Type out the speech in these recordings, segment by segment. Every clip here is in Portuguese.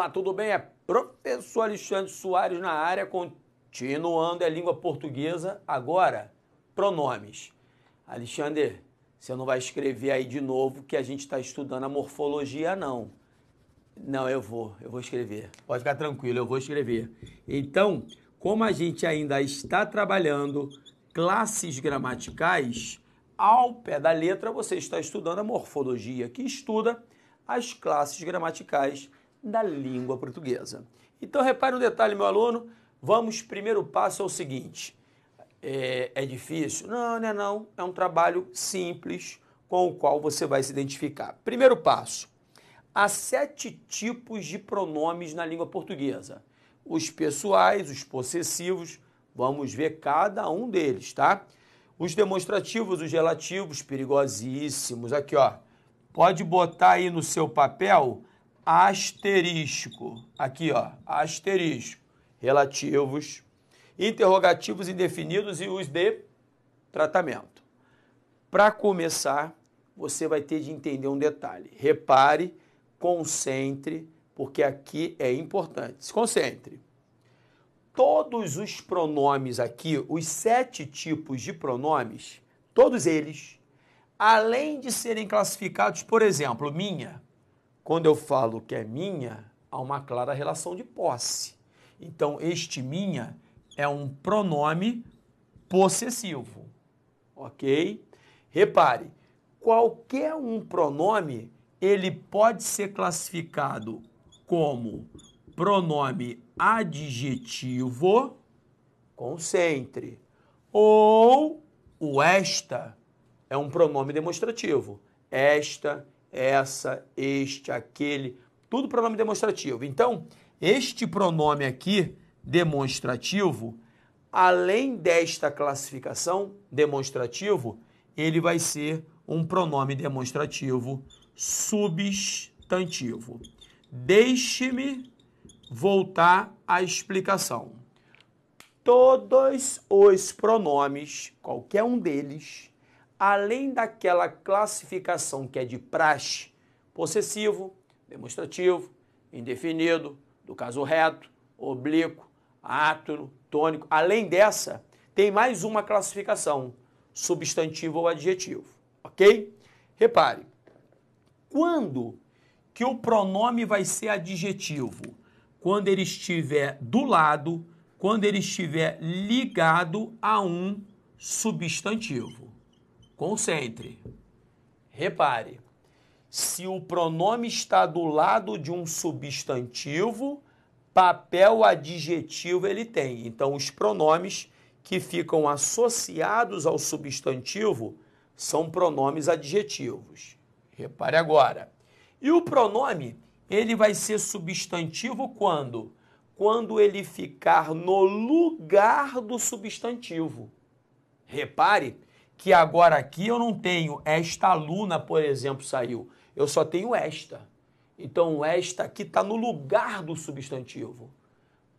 Olá, tudo bem? É professor Alexandre Soares na área, continuando a língua portuguesa, agora pronomes. Alexandre, você não vai escrever aí de novo que a gente está estudando a morfologia, não. Não, eu vou escrever. Pode ficar tranquilo, eu vou escrever. Então, como a gente ainda está trabalhando classes gramaticais, ao pé da letra você está estudando a morfologia, que estuda as classes gramaticais da língua portuguesa. Então, repare um detalhe, meu aluno. Primeiro passo é o seguinte. É difícil? Não, não é não. É um trabalho simples com o qual você vai se identificar. Primeiro passo. Há 7 tipos de pronomes na língua portuguesa. Os pessoais, os possessivos, vamos ver cada um deles, tá? Os demonstrativos, os relativos, perigosíssimos. Aqui, ó. Pode botar aí no seu papel asterisco. Aqui, ó, asterisco. Relativos, interrogativos indefinidos e os de tratamento. Para começar, você vai ter de entender um detalhe. Repare, concentre, porque aqui é importante. Se concentre. Todos os pronomes aqui, os 7 tipos de pronomes, todos eles, além de serem classificados, por exemplo, minha, quando eu falo que é minha, há uma clara relação de posse. Então, este minha é um pronome possessivo, ok? Repare, qualquer um pronome, ele pode ser classificado como pronome adjetivo, concentre, ou o esta é um pronome demonstrativo. Esta, essa, este, aquele, tudo pronome demonstrativo. Então, este pronome aqui, demonstrativo, além desta classificação, demonstrativo, ele vai ser um pronome demonstrativo substantivo. Deixe-me voltar à explicação. Todos os pronomes, qualquer um deles, além daquela classificação que é de praxe, possessivo, demonstrativo, indefinido, do caso reto, oblíquo, átono, tônico, além dessa, tem mais uma classificação, substantivo ou adjetivo, ok? Repare, quando que o pronome vai ser adjetivo? Quando ele estiver do lado, quando ele estiver ligado a um substantivo. Concentre. Repare, se o pronome está do lado de um substantivo, papel adjetivo ele tem. Então, os pronomes que ficam associados ao substantivo são pronomes adjetivos. Repare agora. E o pronome, ele vai ser substantivo quando? Quando ele ficar no lugar do substantivo. Repare que agora aqui eu não tenho esta aluna, por exemplo, saiu. Eu só tenho esta. Então, esta aqui está no lugar do substantivo.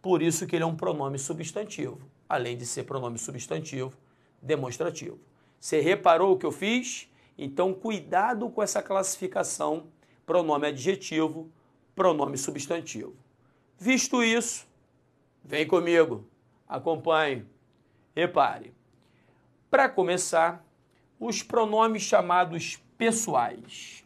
Por isso que ele é um pronome substantivo. Além de ser pronome substantivo, demonstrativo. Você reparou o que eu fiz? Então, cuidado com essa classificação, pronome adjetivo, pronome substantivo. Visto isso, vem comigo, acompanhe. Repare. Para começar, os pronomes chamados pessoais.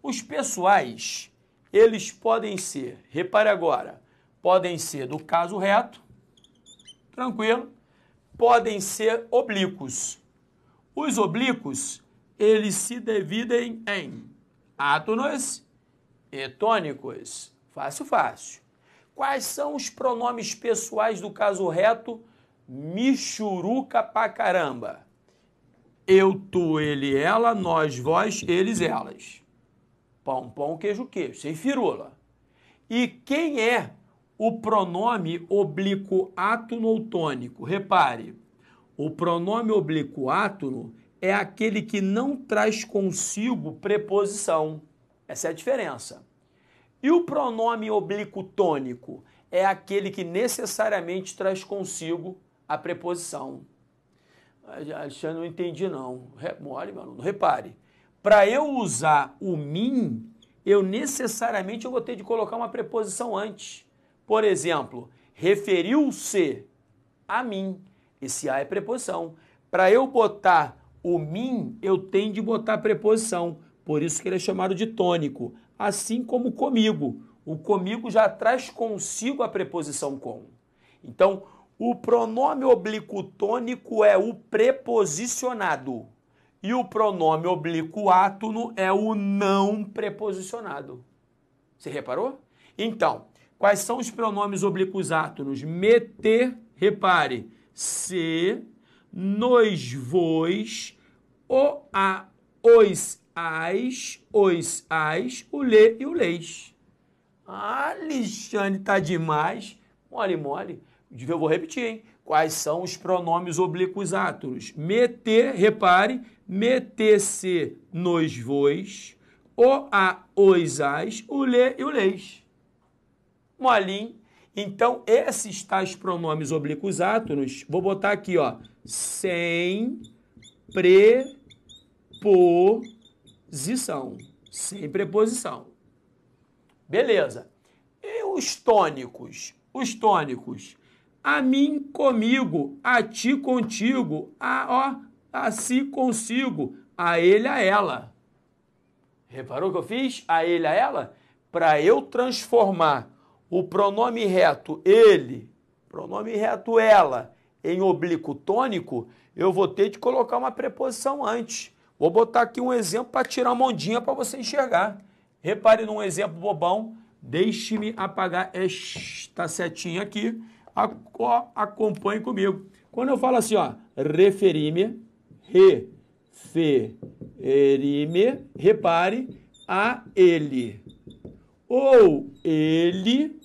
Os pessoais, eles podem ser, repare agora, podem ser do caso reto, tranquilo, podem ser oblíquos. Os oblíquos, eles se dividem em átonos e tônicos. Fácil, fácil. Quais são os pronomes pessoais do caso reto? Michuruca pra caramba. Eu, tu, ele, ela, nós, vós, eles, elas. Pão, pão, queijo, queijo, sem firula. E quem é o pronome oblíquo átono ou tônico? Repare, o pronome oblíquo átono é aquele que não traz consigo preposição. Essa é a diferença. E o pronome oblíquo tônico é aquele que necessariamente traz consigo a preposição. Alexandre, não entendi não. Mole, meu aluno. Repare, para eu usar o mim, eu necessariamente vou ter de colocar uma preposição antes. Por exemplo, referiu-se a mim. Esse a é preposição. Para eu botar o mim, eu tenho de botar a preposição. Por isso que ele é chamado de tônico. Assim como comigo. O comigo já traz consigo a preposição com. Então, o pronome oblíquo tônico é o preposicionado. E o pronome oblíquo átono é o não preposicionado. Você reparou? Então, quais são os pronomes oblíquos átonos? Meter, repare, se, nos, vos, o, a, os, as, o lê e o leis. Ah, Alexandre, tá demais. Mole, mole. Eu vou repetir, hein? Quais são os pronomes oblíquos átonos? Meter, repare, meter-se, nos, vos, o, a, os, as, o lê e o leis. Molinho. Então, esses tais pronomes oblíquos átonos, vou botar aqui, ó, sem preposição. Sem preposição. Beleza. E os tônicos? Os tônicos. A mim, comigo. A ti, contigo. A si, consigo. A ele, a ela. Reparou o que eu fiz? A ele, a ela? Para eu transformar o pronome reto ele, pronome reto ela, em oblíquo tônico, eu vou ter de colocar uma preposição antes. Vou botar aqui um exemplo para tirar uma ondinha para você enxergar. Repare num exemplo bobão. Deixe-me apagar esta setinha aqui. Acompanhe comigo. Quando eu falo assim, ó, referir-me, repare, a ele. Ou ele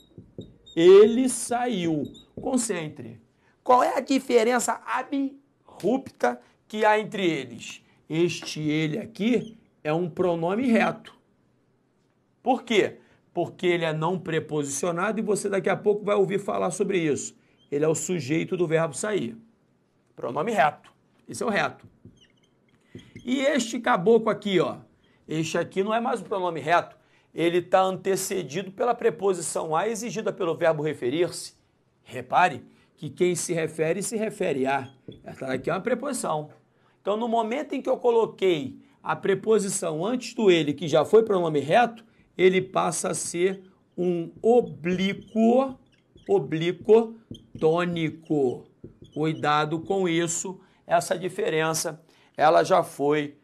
saiu. Concentre. Qual é a diferença abrupta que há entre eles? Este ele aqui é um pronome reto. Por quê? Porque ele é não preposicionado e você daqui a pouco vai ouvir falar sobre isso. Ele é o sujeito do verbo sair. Pronome reto. Esse é o reto. E este caboclo aqui, ó. Este aqui não é mais um pronome reto. Ele está antecedido pela preposição a exigida pelo verbo referir-se. Repare que quem se refere a. Essa daqui é uma preposição. Então, no momento em que eu coloquei a preposição antes do ele, que já foi pronome reto, ele passa a ser um oblíquo tônico. Cuidado com isso, essa diferença, ela já foi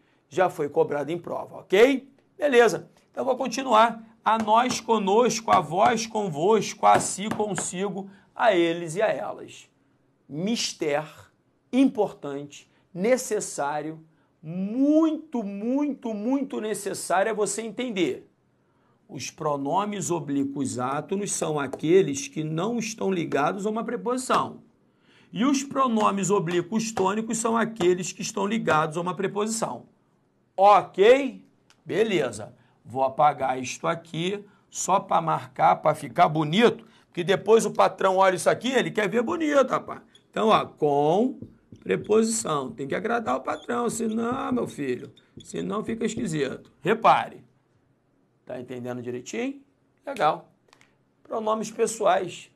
cobrada em prova, ok? Beleza, então vou continuar. A nós, conosco, a vós, convosco, a si, consigo, a eles e a elas. Mister, importante, necessário, muito necessário é você entender. Os pronomes oblíquos átonos são aqueles que não estão ligados a uma preposição. E os pronomes oblíquos tônicos são aqueles que estão ligados a uma preposição. Ok? Beleza. Vou apagar isto aqui só para marcar, para ficar bonito, porque depois o patrão olha isso aqui, ele quer ver bonito, rapaz. Então, ó, com preposição. Tem que agradar o patrão, senão, meu filho, senão fica esquisito. Repare. Tá entendendo direitinho? Legal. Pronomes pessoais.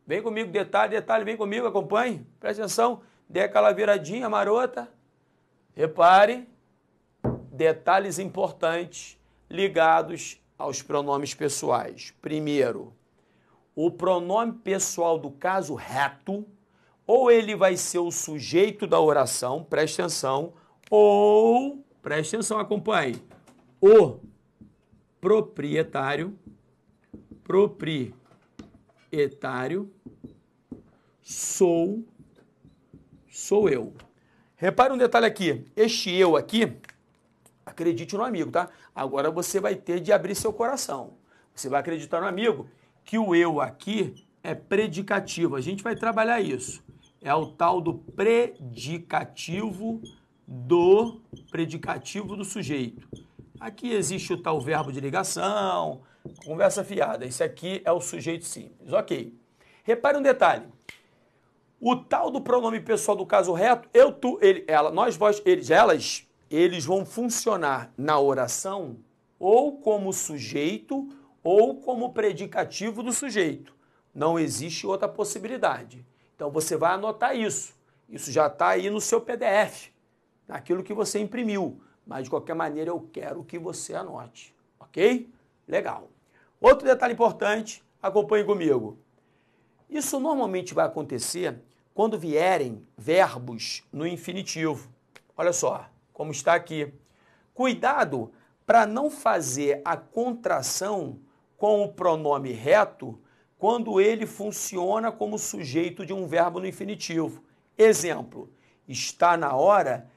Vem comigo, detalhe, vem comigo, acompanhe. Presta atenção, dê aquela viradinha marota. Repare, detalhes importantes ligados aos pronomes pessoais. Primeiro, o pronome pessoal do caso reto, ou ele vai ser o sujeito da oração, presta atenção, ou, presta atenção, acompanhe, o proprietário, sou eu. Repare um detalhe aqui, este eu aqui, acredite no amigo, tá? Agora você vai ter de abrir seu coração. Você vai acreditar no amigo que o eu aqui é predicativo. A gente vai trabalhar isso. É o tal do predicativo do sujeito. Aqui existe o tal verbo de ligação, conversa fiada. Esse aqui é o sujeito simples. Ok. Repare um detalhe. O tal do pronome pessoal do caso reto, eu, tu, ele, ela, nós, vós, eles, elas, eles vão funcionar na oração ou como sujeito ou como predicativo do sujeito. Não existe outra possibilidade. Então você vai anotar isso. Isso já está aí no seu PDF, naquilo que você imprimiu. Mas de qualquer maneira eu quero que você anote, ok? Legal. Outro detalhe importante, acompanhe comigo. Isso normalmente vai acontecer quando vierem verbos no infinitivo. Olha só como está aqui. Cuidado para não fazer a contração com o pronome reto quando ele funciona como sujeito de um verbo no infinitivo. Exemplo, está na hora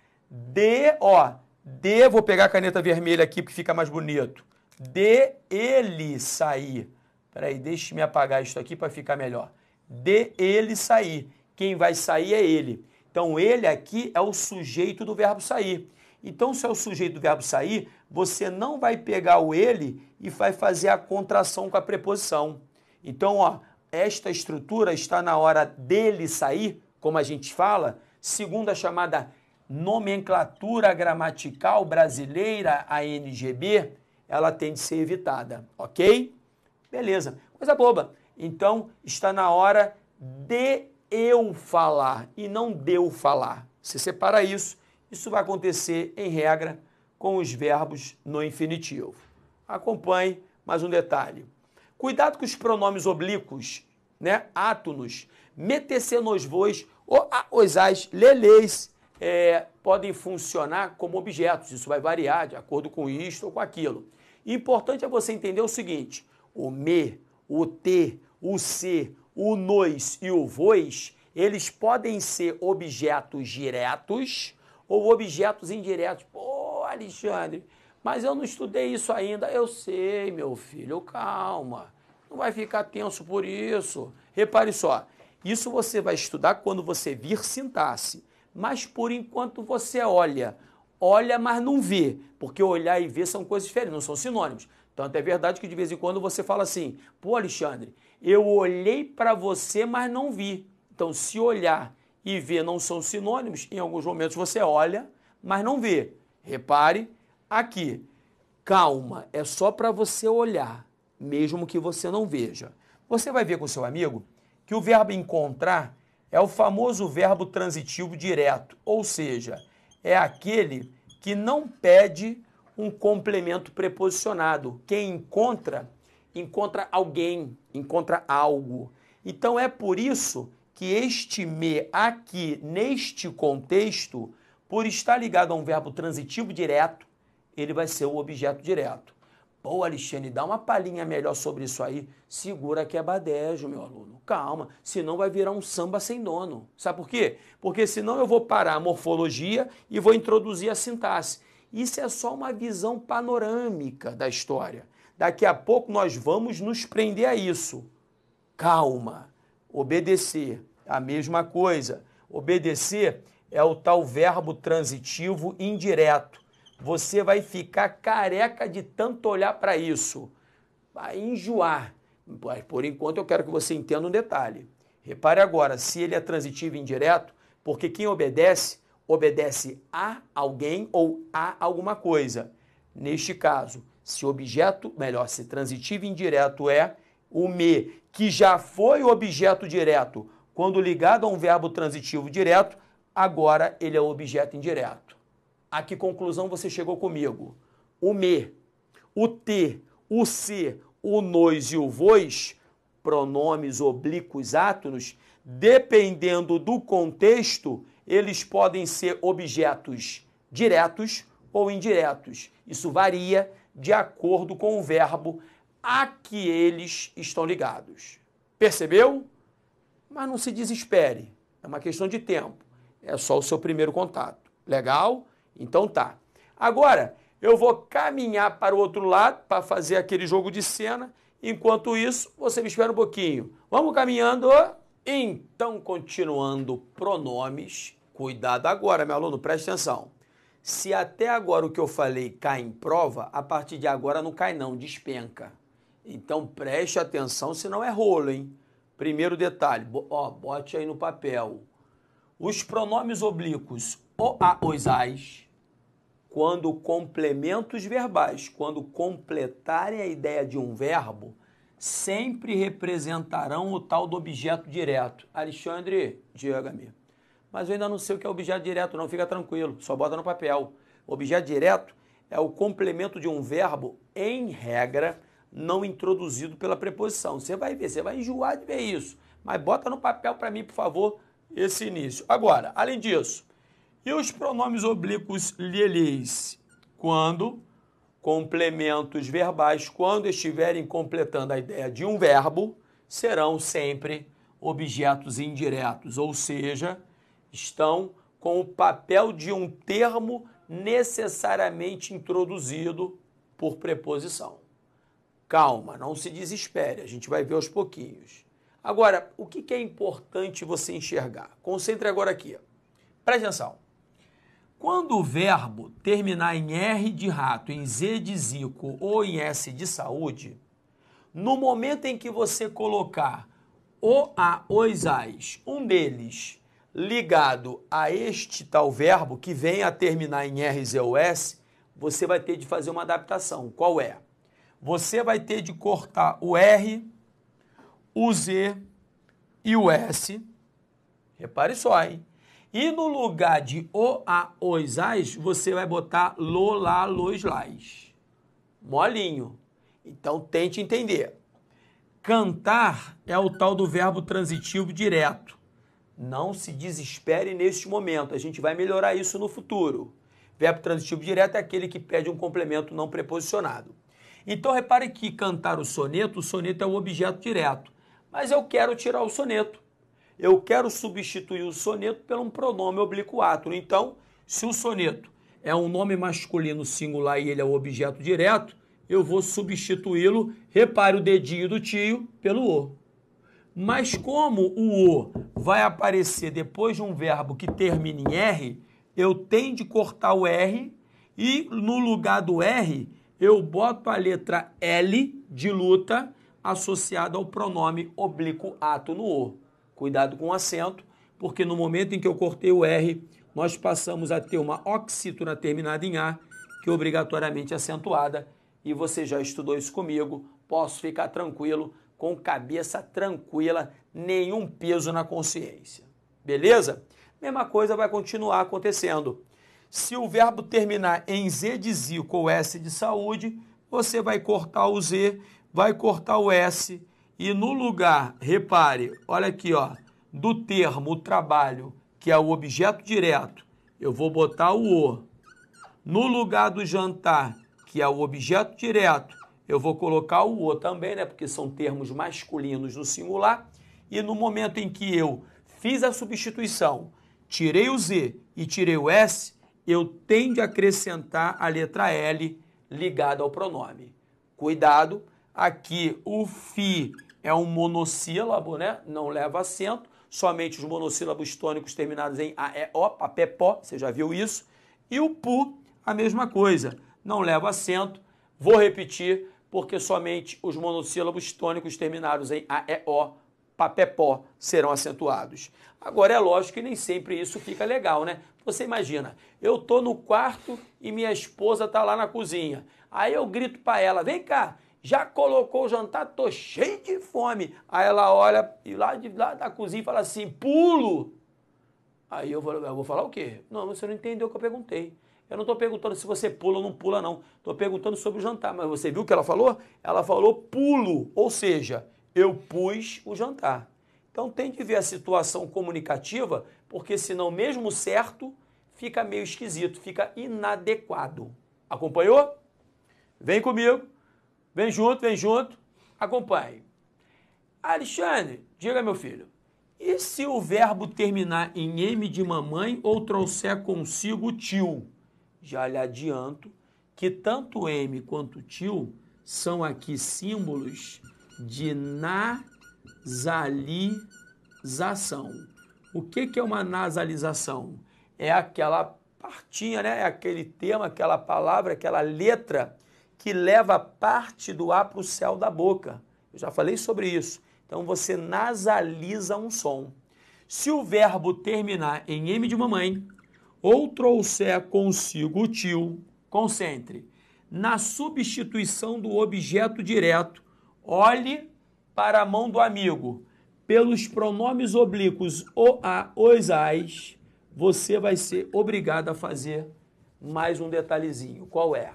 vou pegar a caneta vermelha aqui porque fica mais bonito. De ele sair. Peraí, deixa-me apagar isso aqui para ficar melhor. De ele sair. Quem vai sair é ele. Então, ele aqui é o sujeito do verbo sair. Então, se é o sujeito do verbo sair, você não vai pegar o ele e vai fazer a contração com a preposição. Então, ó, esta estrutura está na hora dele sair, como a gente fala, segundo a chamada nomenclatura gramatical brasileira, a NGB, ela tem de ser evitada, ok? Beleza, coisa boba. Então, está na hora de eu falar e não de eu falar. Você separa isso, isso vai acontecer, em regra, com os verbos no infinitivo. Acompanhe mais um detalhe. Cuidado com os pronomes oblíquos, né? Átonos, metecer nos voos, os ais, leleis, podem funcionar como objetos. Isso vai variar de acordo com isto ou com aquilo. E importante é você entender o seguinte: o me, o te, o se, o nos e o vos, eles podem ser objetos diretos ou objetos indiretos. Pô, Alexandre, mas eu não estudei isso ainda. Eu sei, meu filho, calma. Não vai ficar tenso por isso. Repare só, isso você vai estudar quando você vir sintaxe. Mas por enquanto você olha, mas não vê, porque olhar e ver são coisas diferentes, não são sinônimos. Tanto é verdade que de vez em quando você fala assim: pô, Alexandre, eu olhei para você, mas não vi. Então, se olhar e ver não são sinônimos, em alguns momentos você olha, mas não vê. Repare aqui, calma, é só para você olhar, mesmo que você não veja. Você vai ver com seu amigo que o verbo encontrar é o famoso verbo transitivo direto, ou seja, é aquele que não pede um complemento preposicionado. Quem encontra, encontra alguém, encontra algo. Então é por isso que este me aqui, neste contexto, por estar ligado a um verbo transitivo direto, ele vai ser o objeto direto. Pô, Alexandre, dá uma palhinha melhor sobre isso aí. Segura que é badejo, meu aluno. Calma, senão vai virar um samba sem dono. Sabe por quê? Porque senão eu vou parar a morfologia e vou introduzir a sintaxe. Isso é só uma visão panorâmica da história. Daqui a pouco nós vamos nos prender a isso. Calma. Obedecer, a mesma coisa. Obedecer é o tal verbo transitivo indireto. Você vai ficar careca de tanto olhar para isso. Vai enjoar. Por enquanto eu quero que você entenda um detalhe. Repare agora, se ele é transitivo indireto, porque quem obedece, obedece a alguém ou a alguma coisa. Neste caso, se transitivo indireto é o me, que já foi objeto direto quando ligado a um verbo transitivo direto, agora ele é objeto indireto. A que conclusão você chegou comigo? O me, o te, o se, o nos e o vos, pronomes oblíquos átonos, dependendo do contexto, eles podem ser objetos diretos ou indiretos. Isso varia de acordo com o verbo a que eles estão ligados. Percebeu? Mas não se desespere, é uma questão de tempo. É só o seu primeiro contato. Legal? Então tá. Agora, eu vou caminhar para o outro lado para fazer aquele jogo de cena. Enquanto isso, você me espera um pouquinho. Vamos caminhando. Então, continuando, pronomes. Cuidado agora, meu aluno, preste atenção. Se até agora o que eu falei cai em prova, a partir de agora não cai não, despenca. Então, preste atenção, senão é rolo, hein? Primeiro detalhe, bote aí no papel. Os pronomes oblíquos, os ais, quando complementos verbais, quando completarem a ideia de um verbo, sempre representarão o tal do objeto direto. Alexandre, diga-me. Mas eu ainda não sei o que é objeto direto, não, fica tranquilo, só bota no papel. Objeto direto é o complemento de um verbo, em regra, não introduzido pela preposição. Você vai ver, você vai enjoar de ver isso. Mas bota no papel para mim, por favor, esse início. Agora, além disso, e os pronomes oblíquos lhes, quando complementos verbais, quando estiverem completando a ideia de um verbo, serão sempre objetos indiretos, ou seja, estão com o papel de um termo necessariamente introduzido por preposição. Calma, não se desespere, a gente vai ver aos pouquinhos. Agora, o que é importante você enxergar? Concentre agora aqui. Presta atenção. Quando o verbo terminar em R de rato, em Z de Zico ou em S de saúde, no momento em que você colocar o, a, os, as, um deles ligado a este tal verbo que vem a terminar em R, Z ou S, você vai ter de fazer uma adaptação. Qual é? Você vai ter de cortar o R, o Z e o S. Repare só, hein? E no lugar de o, a, os, as, você vai botar lo, lá, los, las. Molinho. Então, tente entender. Cantar é o tal do verbo transitivo direto. Não se desespere neste momento. A gente vai melhorar isso no futuro. Verbo transitivo direto é aquele que pede um complemento não preposicionado. Então, repare que cantar o soneto é o objeto direto. Mas eu quero tirar o soneto. Eu quero substituir o soneto por um pronome oblíquo átero. Então, se o soneto é um nome masculino singular e ele é o objeto direto, eu vou substituí-lo, repare o dedinho do tio, pelo o. Mas como o o vai aparecer depois de um verbo que termina em R, eu tenho de cortar o R e no lugar do R eu boto a letra L de luta associada ao pronome oblíquo ato no o. Cuidado com o acento, porque no momento em que eu cortei o R, nós passamos a ter uma oxítona terminada em A, que é obrigatoriamente acentuada, e você já estudou isso comigo, posso ficar tranquilo, com cabeça tranquila, nenhum peso na consciência. Beleza? Mesma coisa vai continuar acontecendo. Se o verbo terminar em Z de Zico ou S de saúde, você vai cortar o Z, vai cortar o S, e no lugar, repare, olha aqui, ó, do termo trabalho, que é o objeto direto, eu vou botar o o. No lugar do jantar, que é o objeto direto, eu vou colocar o o também, né? Porque são termos masculinos no singular. E no momento em que eu fiz a substituição, tirei o Z e tirei o S, eu tenho de acrescentar a letra L ligada ao pronome. Cuidado, aqui o fi é um monossílabo, né? Não leva acento, somente os monossílabos tônicos terminados em a, e, o, papé, pó, você já viu isso. E o pu, a mesma coisa, não leva acento. Vou repetir, porque somente os monossílabos tônicos terminados em a, e, o, papé, pó serão acentuados. Agora, é lógico que nem sempre isso fica legal, né? Você imagina, eu tô no quarto e minha esposa tá lá na cozinha. Aí eu grito para ela, vem cá, já colocou o jantar? Tô cheio de fome. Aí ela olha e lá da cozinha fala assim, pulo. Aí eu vou falar o quê? Não, você não entendeu o que eu perguntei. Eu não estou perguntando se você pula ou não pula, não. Estou perguntando sobre o jantar. Mas você viu o que ela falou? Ela falou pulo, ou seja, eu pus o jantar. Então tem de ver a situação comunicativa, porque senão mesmo certo fica meio esquisito, fica inadequado. Acompanhou? Vem comigo. Vem junto, acompanhe. Alexandre, diga, meu filho, e se o verbo terminar em M de mamãe ou trouxer consigo tio? Já lhe adianto que tanto M quanto tio são aqui símbolos de nasalização. O que é uma nasalização? É aquela partinha, né? É aquele termo, aquela palavra, aquela letra que leva parte do A para o céu da boca. Eu já falei sobre isso. Então, você nasaliza um som. Se o verbo terminar em M de mamãe ou trouxer consigo o tio, concentre, na substituição do objeto direto, olhe para a mão do amigo. Pelos pronomes oblíquos o, a, os, as, você vai ser obrigado a fazer mais um detalhezinho. Qual é?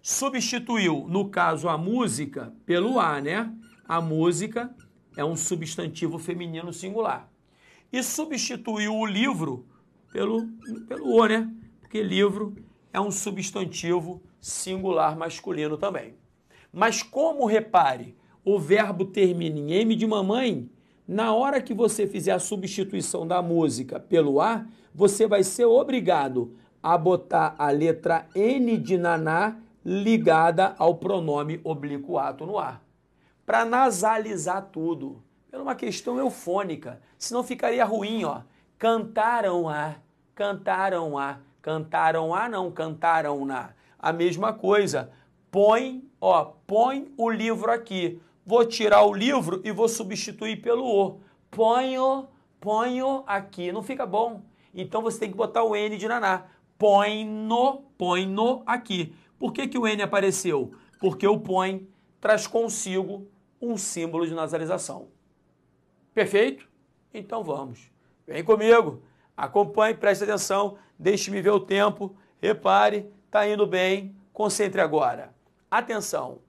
Substituiu, no caso, a música pelo a, né? A música é um substantivo feminino singular. E substituiu o livro pelo o, né? Porque livro é um substantivo singular masculino também. Mas como, repare, o verbo termina em M de mamãe, na hora que você fizer a substituição da música pelo a, você vai ser obrigado a botar a letra N de naná ligada ao pronome oblíquo ato no a, para nasalizar tudo, por uma questão eufônica, senão ficaria ruim, ó. Cantaram a, cantaram a, cantaram a não, cantaram na. A mesma coisa, põe o livro aqui. Vou tirar o livro e vou substituir pelo o. Ponho aqui. Não fica bom. Então você tem que botar o N de naná. Põe no aqui. Por que o N apareceu? Porque o põe traz consigo um símbolo de nasalização. Perfeito? Então vamos. Vem comigo. Acompanhe, preste atenção. Deixe-me ver o tempo. Repare, está indo bem. Concentre agora. Atenção.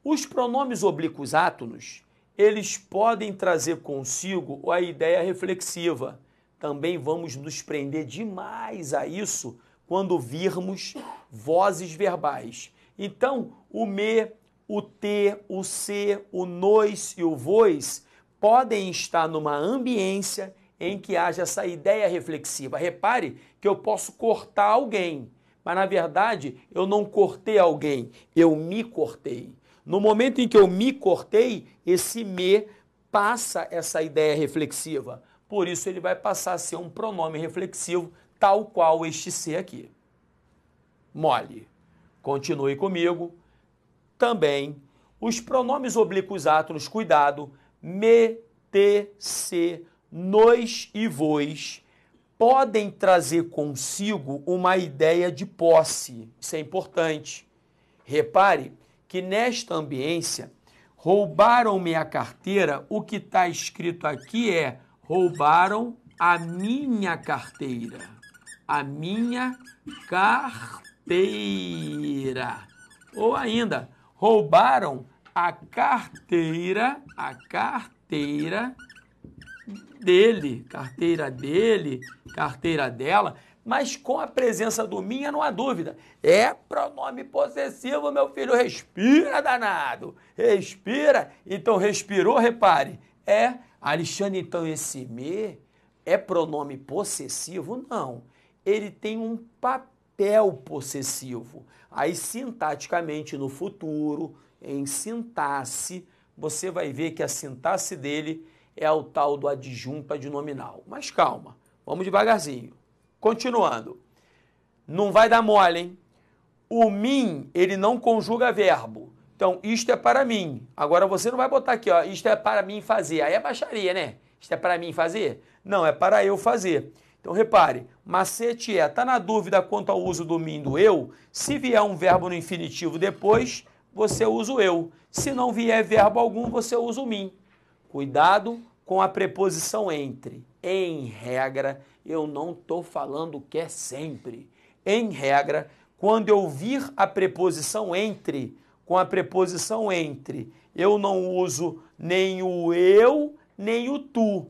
Os pronomes oblíquos átonos, eles podem trazer consigo a ideia reflexiva. Também vamos nos prender demais a isso quando virmos vozes verbais. Então, o me, o te, o se, o nos e o vos podem estar numa ambiência em que haja essa ideia reflexiva. Repare que eu posso cortar alguém, mas na verdade eu não cortei alguém, eu me cortei. No momento em que eu me cortei, esse me passa essa ideia reflexiva. Por isso ele vai passar a ser um pronome reflexivo, tal qual este se aqui. Mole. Continue comigo. Também, os pronomes oblíquos átonos, cuidado, me, te, se, nos e vos, podem trazer consigo uma ideia de posse. Isso é importante. Repare que nesta ambiência, roubaram-me a carteira, o que está escrito aqui é, roubaram a minha carteira. A minha carteira. Ou ainda, roubaram a carteira dele, carteira dela, mas com a presença do minha não há dúvida. É pronome possessivo, meu filho, respira, danado, respira. Então, respirou, repare, Alexandre, então esse me é pronome possessivo? Não, ele tem um papel possessivo. Aí, sintaticamente, no futuro, em sintaxe, você vai ver que a sintaxe dele é o tal do adjunto adnominal. Mas calma, vamos devagarzinho. Continuando. Não vai dar mole, hein? O mim, ele não conjuga verbo. Então, isto é para mim. Agora, você não vai botar aqui, ó, isto é para mim fazer. Aí é baixaria, né? Isto é para mim fazer? Não, é para eu fazer. Então, repare, macete tá na dúvida quanto ao uso do mim do eu? Se vier um verbo no infinitivo depois, você usa o eu. Se não vier verbo algum, você usa o mim. Cuidado com a preposição entre. Em regra, eu não estou falando que é sempre. Em regra, quando eu vir a preposição entre, com a preposição entre, eu não uso nem o eu, nem o tu.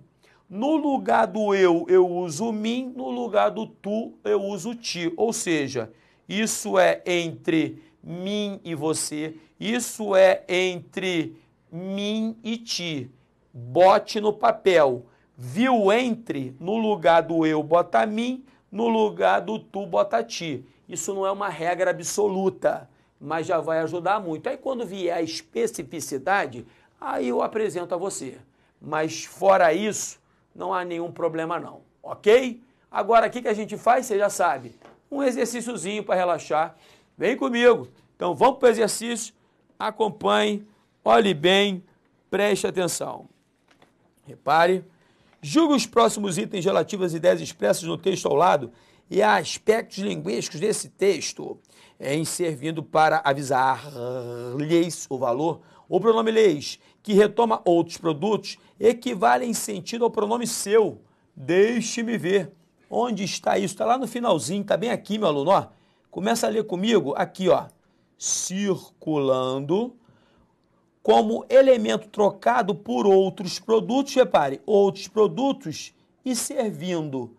No lugar do eu uso o mim, no lugar do tu, eu uso o ti. Ou seja, isso é entre mim e você, isso é entre mim e ti. Bote no papel. Viu entre, no lugar do eu bota mim, no lugar do tu bota ti. Isso não é uma regra absoluta, mas já vai ajudar muito. Aí quando vier a especificidade, aí eu apresento a você. Mas fora isso, não há nenhum problema não, ok? Agora, o que a gente faz? Você já sabe. Um exercíciozinho para relaxar. Vem comigo. Então vamos para o exercício, acompanhe, olhe bem, preste atenção. Repare. Julgue os próximos itens relativos às ideias expressas no texto ao lado e há aspectos linguísticos desse texto em servindo para avisar-lhes o valor. O pronome lhes, que retoma outros produtos, equivale em sentido ao pronome seu. Deixe-me ver. Onde está isso? Está lá no finalzinho, está bem aqui, meu aluno. Ó. Começa a ler comigo, aqui, ó. Circulando como elemento trocado por outros produtos, repare, outros produtos e servindo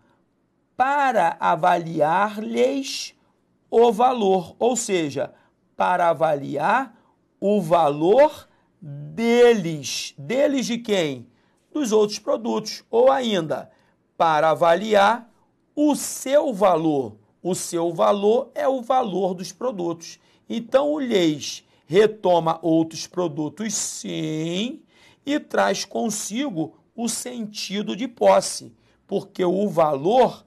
para avaliar-lhes o valor, ou seja, para avaliar o valor deles. Deles de quem? Dos outros produtos. Ou ainda, para avaliar o seu valor. O seu valor é o valor dos produtos. Então, o lhes retoma outros produtos, sim, e traz consigo o sentido de posse, porque o valor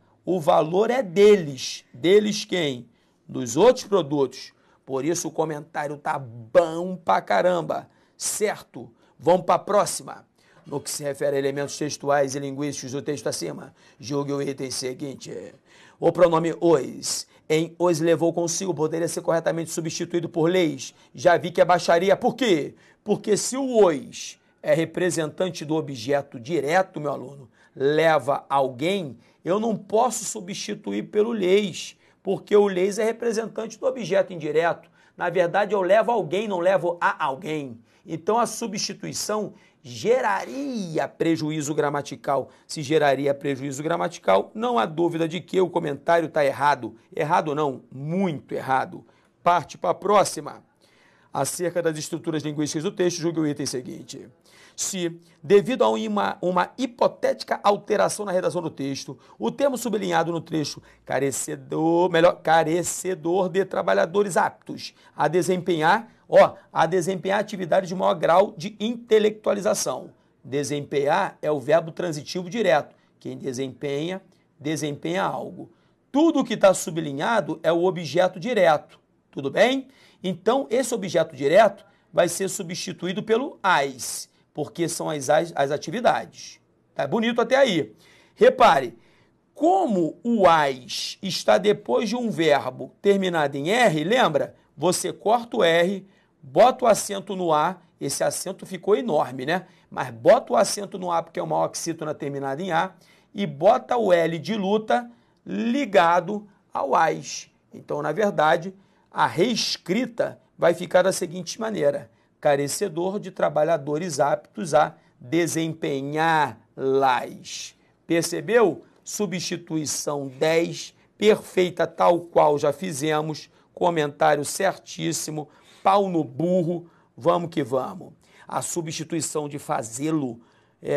é deles. Deles quem? Dos outros produtos. Por isso o comentário tá bom pra caramba, certo? Vamos para a próxima. No que se refere a elementos textuais e linguísticos do texto acima, julgue o item seguinte. O pronome os, em os levou consigo, poderia ser corretamente substituído por leis. Já vi que é baixaria. Por quê? Porque se o os é representante do objeto direto, meu aluno, leva alguém, eu não posso substituir pelo leis, porque o leis é representante do objeto indireto. Na verdade, eu levo alguém, não levo a alguém. Então, a substituição geraria prejuízo gramatical. Se geraria prejuízo gramatical, não há dúvida de que o comentário está errado. Errado não, muito errado. Parte para a próxima. Acerca das estruturas linguísticas do texto, julgue o item seguinte. Se, devido a uma hipotética alteração na redação do texto, o termo sublinhado no trecho carecedor de trabalhadores aptos a desempenhar atividades de maior grau de intelectualização. Desempenhar é o verbo transitivo direto. Quem desempenha, desempenha algo. Tudo que está sublinhado é o objeto direto. Tudo bem? Então, esse objeto direto vai ser substituído pelo as, porque são as atividades. Tá bonito até aí. Repare, como o as está depois de um verbo terminado em R, lembra? Você corta o R, bota o acento no A, esse acento ficou enorme, né? Mas bota o acento no A porque é uma oxítona terminada em A, e bota o L de luta ligado ao as. Então, na verdade, a reescrita vai ficar da seguinte maneira: carecedor de trabalhadores aptos a desempenhá-las. Percebeu? Substituição 10, perfeita tal qual já fizemos, comentário certíssimo, pau no burro, vamos que vamos. A substituição de fazê-lo,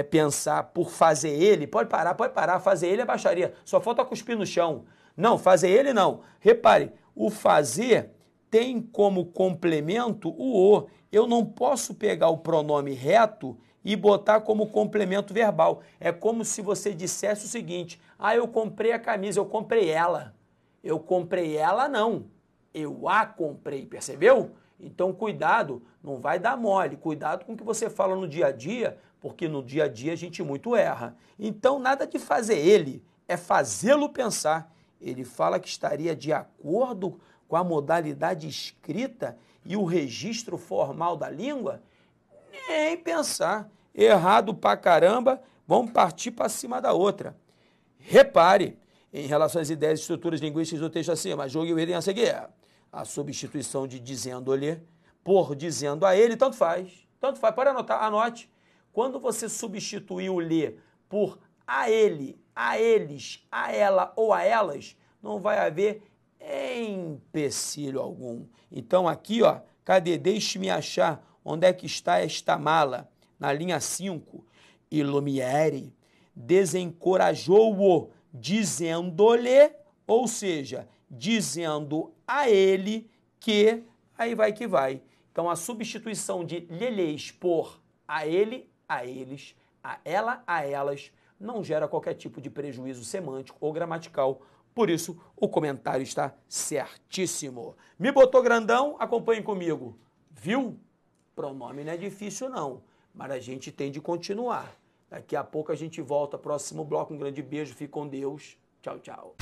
pensar por fazer ele, pode parar, fazer ele é baixaria, só falta cuspir no chão. Não, fazer ele não. Repare, o fazer tem como complemento o o. Eu não posso pegar o pronome reto e botar como complemento verbal. É como se você dissesse o seguinte: ah, eu comprei a camisa, eu comprei ela. Eu comprei ela não, eu a comprei, percebeu? Então cuidado, não vai dar mole, cuidado com o que você fala no dia a dia, porque no dia a dia a gente muito erra. Então nada de fazer ele, é fazê-lo pensar. Ele fala que estaria de acordo com a modalidade escrita e o registro formal da língua? Nem pensar. Errado pra caramba, vamos partir para cima da outra. Repare, em relação às ideias e estruturas linguísticas do texto acima, julgue o item a seguir. A substituição de dizendo-lhe por dizendo a ele, tanto faz. Tanto faz, pode anotar, anote. Quando você substituir o lhe por a ele, a eles, a ela ou a elas, não vai haver empecilho algum. Então aqui, ó, cadê? Deixe-me achar onde é que está esta mala. Na linha 5, e Lumiere desencorajou-o, dizendo-lhe, ou seja, dizendo a ele que, aí vai que vai. Então a substituição de lhes por a ele, a eles, a ela, a elas, não gera qualquer tipo de prejuízo semântico ou gramatical. Por isso, o comentário está certíssimo. Me botou grandão? Acompanhe comigo. Viu? Pronome não é difícil não, mas a gente tem de continuar. Daqui a pouco a gente volta. Próximo bloco, um grande beijo. Fique com Deus. Tchau, tchau.